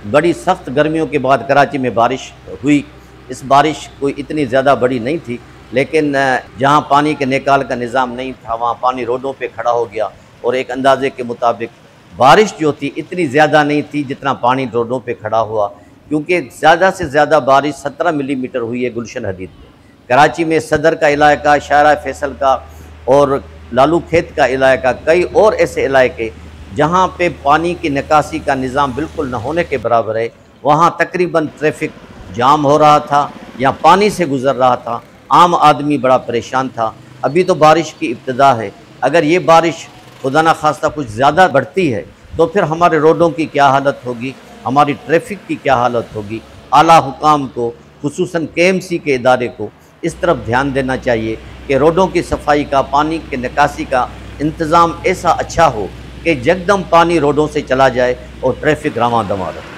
बड़ी सख्त गर्मियों के बाद कराची में बारिश हुई। इस बारिश कोई इतनी ज़्यादा बड़ी नहीं थी, लेकिन जहाँ पानी के निकाल का निज़ाम नहीं था वहाँ पानी रोडों पे खड़ा हो गया। और एक अंदाजे के मुताबिक बारिश जो थी इतनी ज़्यादा नहीं थी जितना पानी रोडों पे खड़ा हुआ, क्योंकि ज़्यादा से ज़्यादा बारिश 17 मिलीमीटर हुई है गुलशन हदीद में। कराची में सदर का इलाका, शाहरा फैसल का और लालू खेत का इलाका, कई और ऐसे इलाके जहाँ पे पानी की निकासी का निज़ाम बिल्कुल न होने के बराबर है, वहाँ तकरीबन ट्रैफिक जाम हो रहा था या पानी से गुज़र रहा था। आम आदमी बड़ा परेशान था। अभी तो बारिश की इब्तिदा है, अगर ये बारिश खुदा न खास्ता कुछ ज़्यादा बढ़ती है तो फिर हमारे रोडों की क्या हालत होगी, हमारी ट्रैफिक की क्या हालत होगी। आला हुकाम को, खुसूसन KMC के इदारे को इस तरफ ध्यान देना चाहिए कि रोडों की सफाई का, पानी के निकासी का इंतज़ाम ऐसा अच्छा हो कि यकदम पानी रोडों से चला जाए और ट्रैफिक रवां दवा रहे।